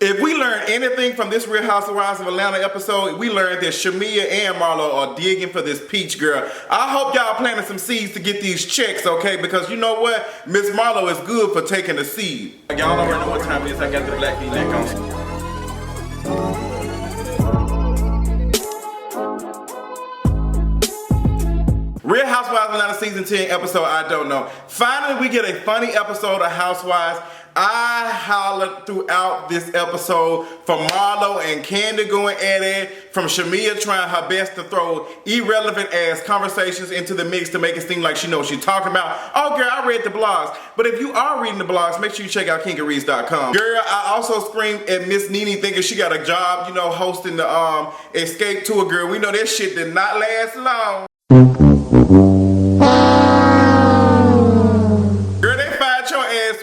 If we learn anything from this Real Housewives of Atlanta episode, we learned that Shamia and Marlo are digging for this peach girl. I hope y'all planting some seeds to get these checks, okay? Because you know what? Miss Marlo is good for taking the seed. Y'all already know what time it is. I got the black V-neck on. Real Housewives of Atlanta season 10 episode, I don't know. Finally, we get a funny episode of Housewives. I hollered throughout this episode from Marlo and Kandi going at it, from Shamia trying her best to throw irrelevant ass conversations into the mix to make it seem like she knows what she's talking about. Oh girl, I read the blogs. But if you are reading the blogs, make sure you check out kingareads.com. Girl, I also screamed at Miss NeNe thinking she got a job, you know, hosting the escape tour. Girl, we know that shit did not last long.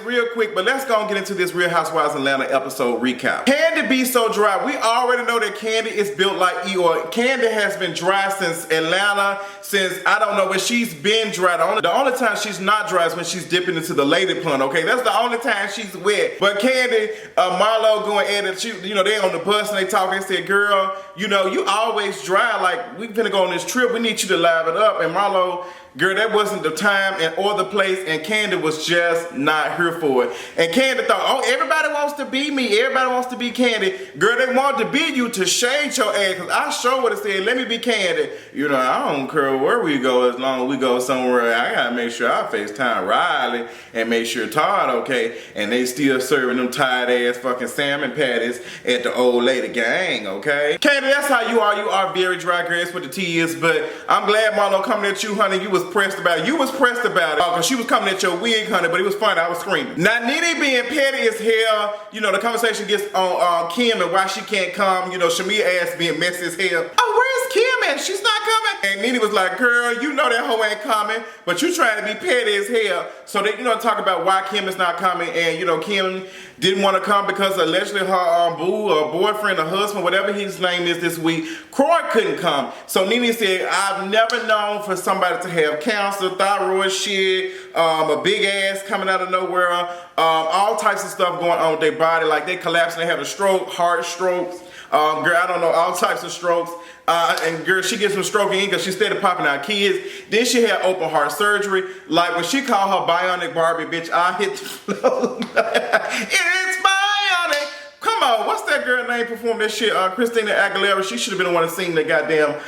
Real quick, but let's go and get into this Real Housewives Atlanta episode recap. Kandi be so dry. We already know that Kandi is built like Eeyore. Kandi has been dry since Atlanta, since I don't know, when she's been dry. The only time she's not dry is when she's dipping into the lady pond, okay? That's the only time she's wet. But Kandi, Marlo going at it, you know, they on the bus and they talk, they said, girl, you know, you always dry, like, we finna go on this trip, we need you to live it up. And Marlo, girl, that wasn't the time and or the place, and Kandi was just not here for it. And Kandi thought, oh, everybody wants to be me. Everybody wants to be Kandi. Girl, they want to be you to shade your ass, because I sure would have said, let me be Kandi. You know, I don't care where we go as long as we go somewhere. I got to make sure I FaceTime Riley and make sure Todd okay. And they still serving them tired ass fucking salmon patties at the old lady gang, okay? Kandi, that's how you are. You are very dry, girl. That's what the tea is. But I'm glad Marlo coming at you, honey. You was pressed about it. You was pressed about it because she was coming at your wig, honey, but it was funny. I was screaming. Now, NeNe being petty as hell, you know, the conversation gets on Kim and why she can't come. You know, Shamia ass being messy as hell. Oh, where's Kim at? She's not coming. And NeNe was like, girl, you know that hoe ain't coming, but you trying to be petty as hell. So they, you know, talk about why Kim is not coming, and, you know, Kim didn't want to come because allegedly her boo or boyfriend or husband, whatever his name is this week, Kroy couldn't come. So NeNe said, I've never known for somebody to have cancer, thyroid shit, a big ass coming out of nowhere, all types of stuff going on with their body, like they collapsing, they have a stroke, heart strokes, girl, I don't know, all types of strokes. And girl, she gets some stroke in because she started popping out kids. Then she had open heart surgery. Like when she called her bionic Barbie, bitch, I hit the floor. It's bionic. Come on, what's that girl name performed that shit? Christina Aguilera. She should have been the one to sing the goddamn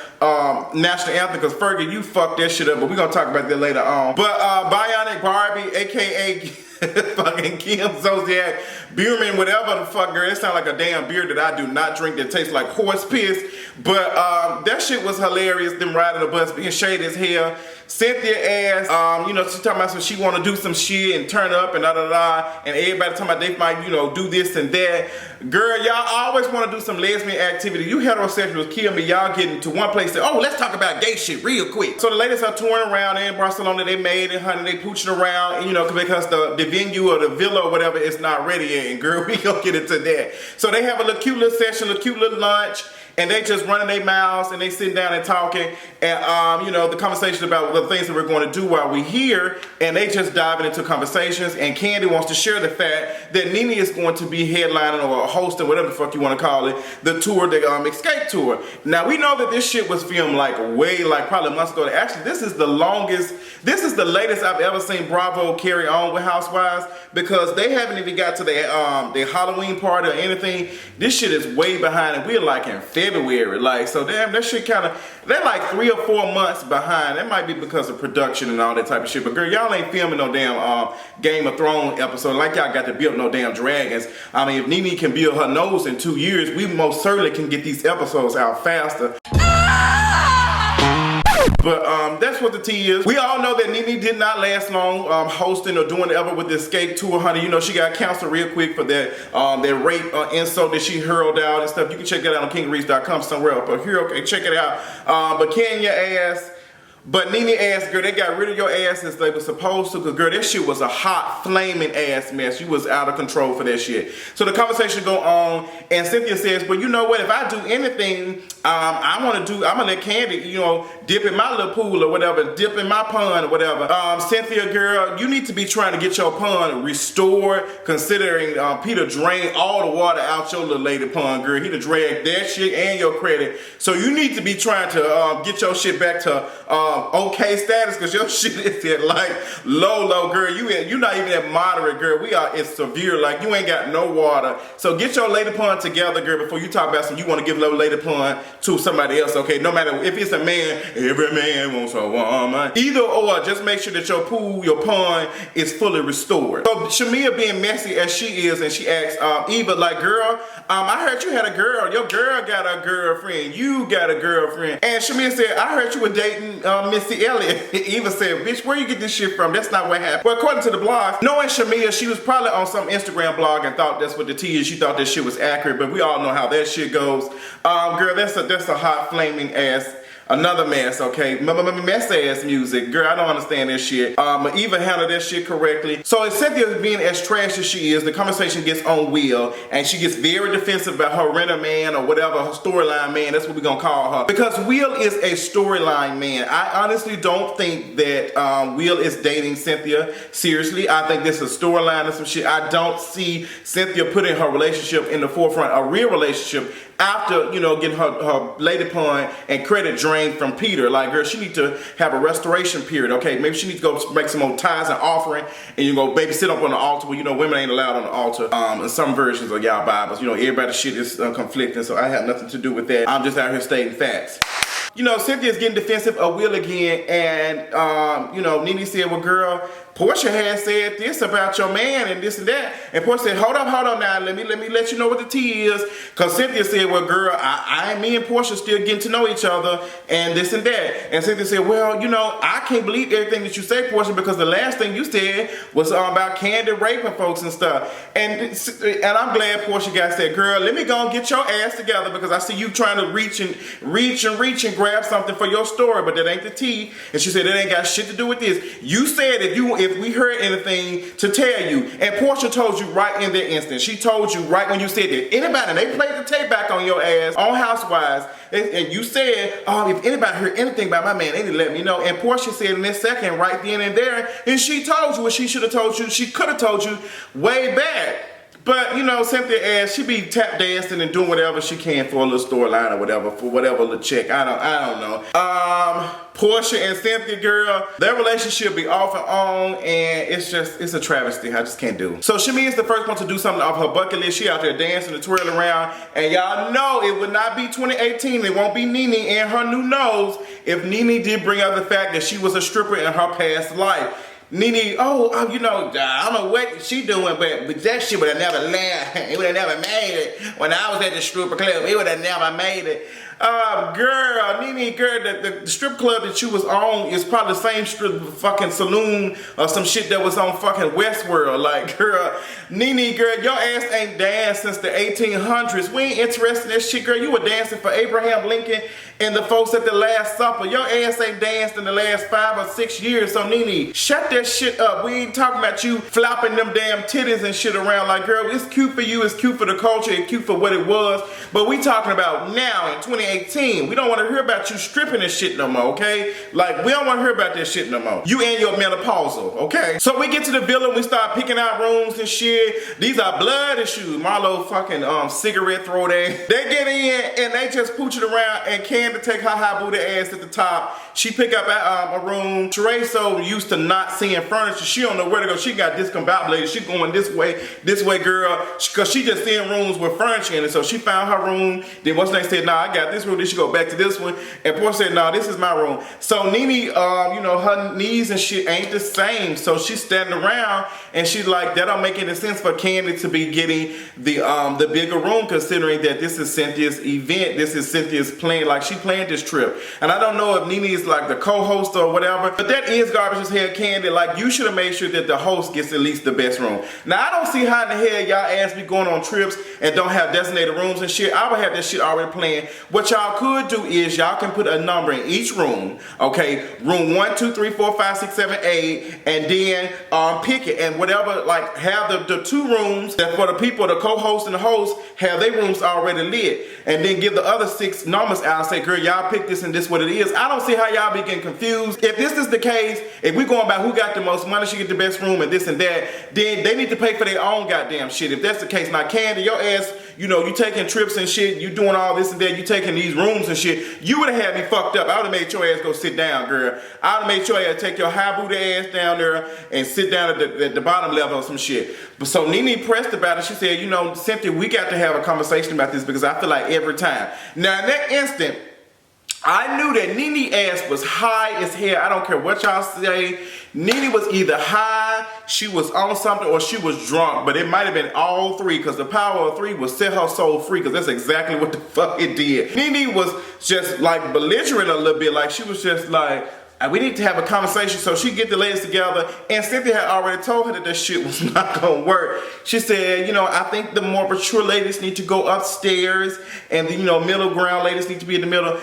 national anthem, because Fergie, you fucked that shit up. But we're gonna talk about that later on. But bionic Barbie, aka fucking Kim Zolciak, Beerman, whatever the fuck, girl. It sounds like a damn beer that I do not drink that tastes like horse piss. But that shit was hilarious. Them riding the bus being shady as hell. Cynthia ass, you know, she talking about some she want to do some shit and turn up and da da da. And everybody talking about they might, you know, do this and that. Girl, y'all always want to do some lesbian activity. You heterosexuals kill me. Y'all getting to one place and say, oh, let's talk about gay shit real quick. So the ladies are touring around in Barcelona. They made it, honey. They pooching around, and, you know, because the venue or the villa or whatever is not ready yet. And girl, we gonna get into that. So they have a little cute little session, a cute little lunch. And they just running their mouths and they sitting down and talking, and you know, the conversation about the things that we're going to do while we're here, and they just diving into conversations. And Kandi wants to share the fact that NeNe is going to be headlining or hosting, whatever the fuck you want to call it, the tour, the escape tour. Now we know that this shit was filmed like way, like probably months ago. Actually, this is the longest, this is the latest I've ever seen Bravo carry on with Housewives, because they haven't even got to their Halloween party or anything. This shit is way behind, and we're like in February, like, so damn, that shit kind of, they're like 3 or 4 months behind. That might be because of production and all that type of shit, but girl, y'all ain't filming no damn Game of Thrones episode like y'all got to build no damn dragons. I mean, if NeNe can build her nose in 2 years, we most certainly can get these episodes out faster. But that's what the tea is. We all know that NeNe did not last long hosting or doing ever with the escape tour, honey. You know, she got canceled real quick for that rape insult that she hurled out and stuff. You can check that out on kingareads.com somewhere up here. Okay, check it out. But Kenya ass. But NeNe ass, girl, they got rid of your ass as they were supposed to, because girl, that shit was a hot, flaming ass mess. You was out of control for that shit. So the conversation go on, and Cynthia says, well, you know what, if I do anything I'm gonna let Candy, you know, dip in my little pool or whatever, dip in my pond or whatever. Cynthia, girl, you need to be trying to get your pond restored, considering Peter drained all the water out your little lady pond, girl. He done dragged that shit and your credit. So you need to be trying to get your shit back to okay status, because your shit is at like low, girl. You're not even at moderate, girl. We are at severe, like you ain't got no water. So get your lady pond together, girl, before you talk about some you want to give little lady pond to somebody else, okay? No matter if it's a man, every man wants a woman. Either or, just make sure that your pool, your pond is fully restored. So Shamia, being messy as she is, and she asks Eva, like, girl, I heard you had a girl. Your girl got a girlfriend. You got a girlfriend. And Shamia said, I heard you were dating Missy Elliott. Eva said, bitch, where you get this shit from? That's not what happened. Well, according to the blog, knowing Shamia, she was probably on some Instagram blog and thought that's what the tea is. She thought that shit was accurate, but we all know how that shit goes. Girl, that's a hot flaming ass, another mess, okay? Mess ass music. Girl, I don't understand that shit. Eva handled that shit correctly. So as Cynthia being as trash as she is, the conversation gets on Will, and she gets very defensive about her renter man or whatever, her storyline man, that's what we're gonna call her. Because Will is a storyline man. I honestly don't think that Will is dating Cynthia seriously. I think this is a storyline and some shit. I don't see Cynthia putting her relationship in the forefront, a real relationship, after, you know, getting her lady pond and credit drained from Peter. Like, girl, she need to have a restoration period, okay? Maybe she needs to go make some more tithes and offering, and you go baby sit up on the altar. Well, you know, women ain't allowed on the altar in some versions of y'all Bibles. You know, everybody's shit is conflicting, so I have nothing to do with that. I'm just out here stating facts. You know, Cynthia's getting defensive of Will again, and, you know, NeNe said, well, girl, Portia has said this about your man and this and that. And Portia said, hold up now. Let me let you know what the tea is. Because Cynthia said, well, girl, me and Portia still getting to know each other and this and that. And Cynthia said, well, you know, I can't believe everything that you say, Portia, because the last thing you said was about Candy raping folks and stuff. And I'm glad Portia got said, girl, let me go and get your ass together, because I see you trying to reach and grab something for your story, but that ain't the tea. And she said, that ain't got shit to do with this. You said if we heard anything to tell you, and Portia told you right in that instant. She told you right when you said that. Anybody, and they played the tape back on your ass on Housewives, and you said, oh, if anybody heard anything about my man, they need to let me know. And Portia said in this second, right then and there, and she told you what she should have told you. She could have told you way back. But, you know, Cynthia ass, she be tap dancing and doing whatever she can for a little storyline or whatever, for whatever little check. I don't know. Portia and Cynthia, girl, their relationship be off and on, and it's a travesty. I just can't do it. So Shamia is the first one to do something off her bucket list. She out there dancing and twirling around, and y'all know it would not be 2018. It won't be NeNe and her new nose if NeNe did bring up the fact that she was a stripper in her past life. NeNe, you know, I don't know what she doing, but that shit would have never left. It would have never made it. When I was at the stripper club, it would have never made it. Girl, NeNe, girl, the strip club that you was on is probably the same strip fucking saloon or some shit that was on fucking Westworld. Like, girl, NeNe, girl, your ass ain't danced since the 1800s. We ain't interested in that shit, girl. You were dancing for Abraham Lincoln and the folks at the Last Supper. Your ass ain't danced in the last 5 or 6 years. So NeNe, shut that shit up. We ain't talking about you flopping them damn titties and shit around. Like, girl, it's cute for you, it's cute for the culture, it's cute for what it was. But we talking about now in 2018. We don't want to hear about you stripping and shit no more, okay? Like, we don't want to hear about that shit no more. You and your menopausal, okay? So we get to the villa, we start picking out rooms and shit. These are blood issues. Marlo fucking cigarette throw there. They get in and they just pooch it around, and Candy take her high booty ass at the top. She pick up a room. Sheree so used to not seeing furniture, she don't know where to go. She got discombobulated. She going this way, girl, because she just seeing rooms with furniture in it. So she found her room. Then what's next said, nah, I got this room. Then she go back to this one. And Portia said, nah, this is my room. So NeNe, you know, her knees and shit ain't the same. So she's standing around and she's like, that don't make any sense for Candy to be getting the bigger room, considering that this is Cynthia's event. This is Cynthia's plan. Like, she planned this trip. And I don't know if NeNe is like the co-host or whatever, but that is garbage as hell, Candy. said, like, you should have made sure that the host gets at least the best room. Now, I don't see how in the hell y'all ass be going on trips and don't have designated rooms and shit. I would have that shit already planned. What y'all could do is y'all can put a number in each room, okay? Room 1, 2, 3, 4, 5, 6, 7, 8, and then pick it. And whatever, like, have the 2 rooms that for the people, the co-host and the host, have their rooms already lit. And then give the other 6 numbers out and say, girl, y'all pick this and this what it is. I don't see how y'all be getting confused. If this is the case, if we going by who got the most money, she get the best room and this and that, then they need to pay for their own goddamn shit. If that's the case. Now, Candy, your ass, you know, you taking trips and shit, you doing all this and that, you taking these rooms and shit, you would have had me fucked up. I would have made your ass go sit down, girl. I would have made your ass take your high booty ass down there and sit down at the bottom level or some shit. But so NeNe pressed about it. She said, you know, Cynthia, we got to have a conversation about this because I feel like every time. Now, in that instant, I knew that NeNe ass was high as hell. I don't care what y'all say. NeNe was either high, she was on something, or she was drunk. But it might have been all 3 because the power of 3 was set her soul free because that's exactly what the fuck it did. NeNe was just like belligerent a little bit. Like she was just like, we need to have a conversation. So she get the ladies together, and Cynthia had already told her that this shit was not gonna work. She said, you know, I think the more mature ladies need to go upstairs, and the, you know, middle ground ladies need to be in the middle.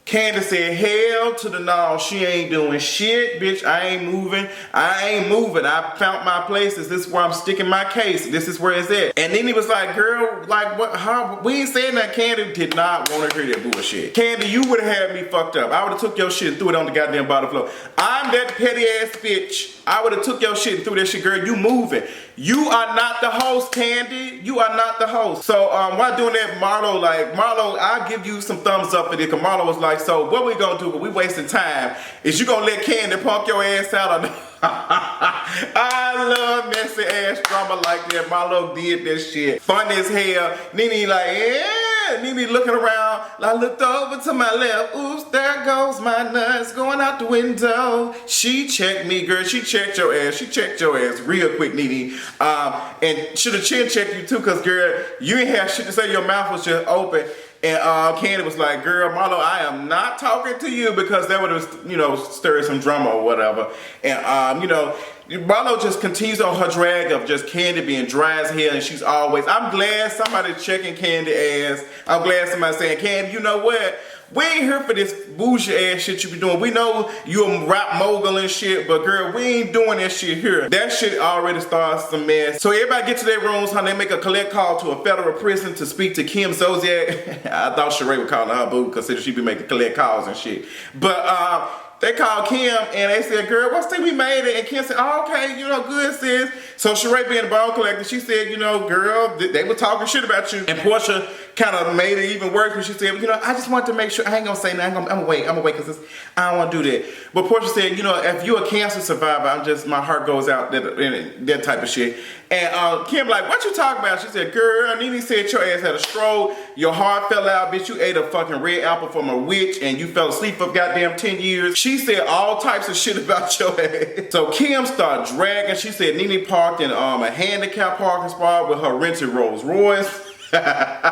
Candace said, hell to the no, she ain't doing shit, bitch. I ain't moving. I found my place. This is where I'm sticking my case. This is where it's at. And NeNe was like, girl, like, what? How? We ain't saying that. Candy did not want to hear that bullshit. Candy, you would have had me fucked up. I would have took your shit and threw it on the goddamn bottom floor. I'm that petty ass bitch. I would have took your shit and threw that shit, girl. You moving. You are not the host, Candy. You are not the host. So while doing that, Marlo, I'll give you some thumbs up for this. Because Marlo was like, so what we gonna do, but we wasting time, is you gonna let Candy punk your ass out or not? I love messy ass drama like that. Marlo did this shit. Fun as hell. NeNe like, yeah. NeNe looking around. I looked over to my left. Oops, there goes my nuts going out the window. She checked me, girl. She checked your ass. She checked your ass real quick, NeNe. And should have chin checked you too, cause girl, you ain't have shit to say. Your mouth was just open. And Candy was like, girl, Marlo, I am not talking to you because that would have, you know, stirred some drama or whatever. And, you know, Marlo just continues on her drag of just Candy being dry as hell, and she's always, I'm glad somebody checking Candy ass. I'm glad somebody saying, Candy, you know what? We ain't here for this bougie ass shit you be doing. We know you a rap mogul and shit, but girl, we ain't doing that shit here. That shit already starts some mess. So everybody get to their rooms, honey. They make a collect call to a federal prison to speak to Kim Zolciak. I thought Sheree would call her boo because she be making collect calls and shit. But they called Kim and they said, girl, what's the we made it? And Kim said, oh, okay, you know, good, sis. So Sheree being the ball collector, she said, you know, girl, they were talking shit about you. And Portia kind of made it even worse when she said, you know, I just wanted to make sure, I ain't gonna say nothing, I'm gonna wait because I don't want to do that. But Portia said, you know, if you're a cancer survivor, my heart goes out, that type of shit. And Kim like, what you talking about? She said, girl, NeNe said your ass had a stroke, your heart fell out, bitch, you ate a fucking red apple from a witch and you fell asleep for goddamn 10 years. She said all types of shit about your ass. So Kim started dragging. She said NeNe parked in a handicap parking spot with her rented Rolls Royce. That's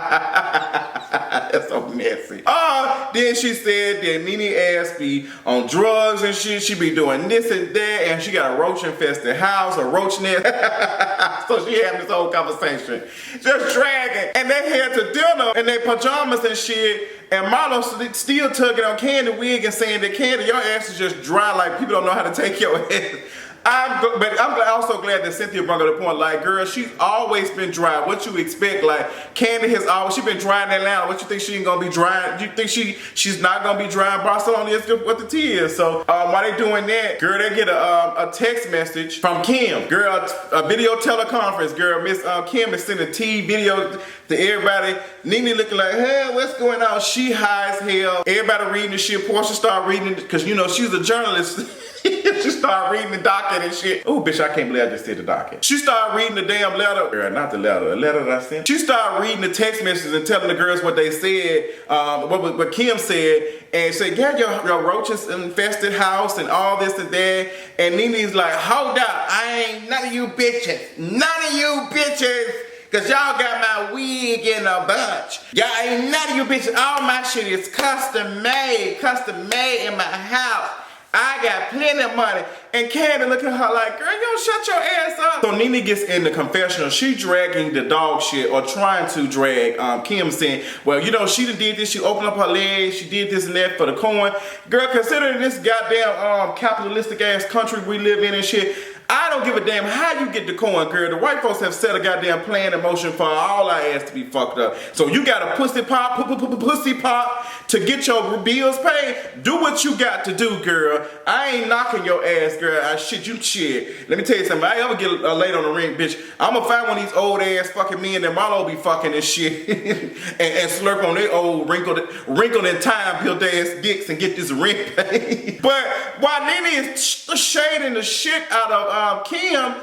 so messy. Then she said that NeNe ass be on drugs and shit. She be doing this and that, and she got a roach infested house, a roach nest. So she having this whole conversation, just dragging. And they head to dinner in their pajamas and shit. And Marlo still tugging on Candy wig and saying that Candy, your ass is just dry, like people don't know how to take your ass. But I'm also glad that Cynthia brought up the point, like, girl, she's always been dry. What you expect? Like, Candy has always, she been dry in Atlanta. What you think she ain't gonna be dry? You think she's not gonna be dry in Barcelona? Is what the tea is. So while they doing that, girl, they get a text message from Kim. Girl, a video teleconference. Girl, Miss Kim is sending video to everybody. NeNe looking like, hey, what's going on? She high as hell. Everybody reading the shit. Portia start reading it because, you know, she's a journalist. She started reading the docket and shit. Oh, bitch, I can't believe I just said the docket. She started reading the damn letter. Girl, not the letter that I sent. She started reading the text messages and telling the girls what they said, what Kim said, and said, yeah, your roaches infested house and all this and that. And NeNe's like, hold up, I ain't none of you bitches. None of you bitches. Cause y'all got my wig in a bunch. Y'all ain't none of you bitches. All my shit is custom made in my house. I got plenty of money. And Kandi look at her like, girl, you don't shut your ass up. So NeNe gets in the confessional. She dragging the dog shit or trying to drag Kim, saying, well, you know, she done did this. She opened up her legs. She did this and that for the coin. Girl, considering this goddamn capitalistic ass country we live in and shit, I don't give a damn how you get the coin, girl. The white folks have set a goddamn plan in motion for all our ass to be fucked up. So you got a pussy pop to get your bills paid. Do what you got to do, girl. I ain't knocking your ass, girl. I shit you shit. Let me tell you something. If I ever get laid on the ring, bitch, I'm gonna find one of these old ass fucking men that Marlo be fucking and shit and slurp on their old wrinkled and time-built ass dicks and get this rent paid. But while NeNe is shading the shit out of Kim,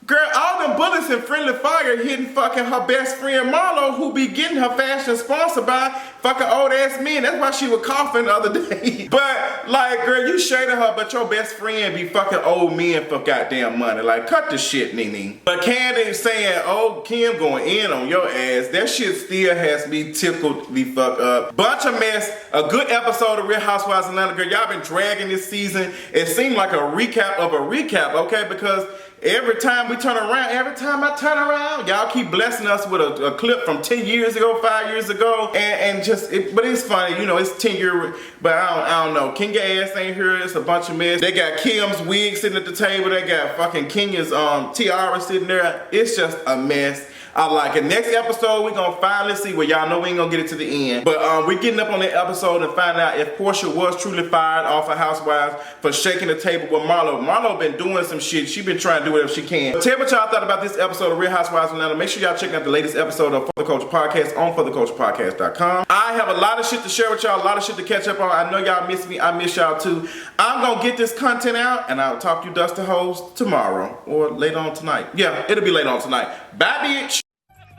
girl, all them bullets in friendly fire hitting fucking her best friend Marlo, who be getting her fashion sponsored by fucking old ass men. That's why she was coughing the other day. But like, girl, you shading her, but your best friend be fucking old men for goddamn money. Like, cut the shit, NeNe. But Kandi saying, oh, Kim going in on your ass. That shit still has me tickled the fuck up. Bunch of mess. A good episode of Real Housewives of Atlanta. Girl, y'all been dragging this season. It seemed like a recap of a recap, okay? Because every time we turn around, every time I turn around, y'all keep blessing us with a clip from 10 years ago, 5 years ago, and just, but it's funny, you know, it's 10 years, but I don't know. Kenya ass ain't here, it's a bunch of mess. They got Kim's wig sitting at the table, they got fucking Kenya's tiara sitting there. It's just a mess. I like it. Next episode, we're gonna finally see, well, y'all know we ain't gonna get it to the end, but we're getting up on that episode and find out if Portia was truly fired off of Housewives for shaking the table with Marlo. Marlo been doing some shit. She been trying to do whatever she can. But tell me what y'all thought about this episode of Real Housewives of Atlanta. Make sure y'all check out the latest episode of For the Culture Podcast on fortheculturepodcast.com. I have a lot of shit to share with y'all, a lot of shit to catch up on. I know y'all miss me. I miss y'all too. I'm gonna get this content out, and I'll talk to you Dusty Hoes tomorrow or later on tonight. Yeah, it'll be later on tonight. Bye, bitch.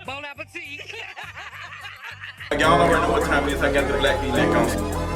Bon appetit. Y'all already know what time it is. I got the black V-neck on.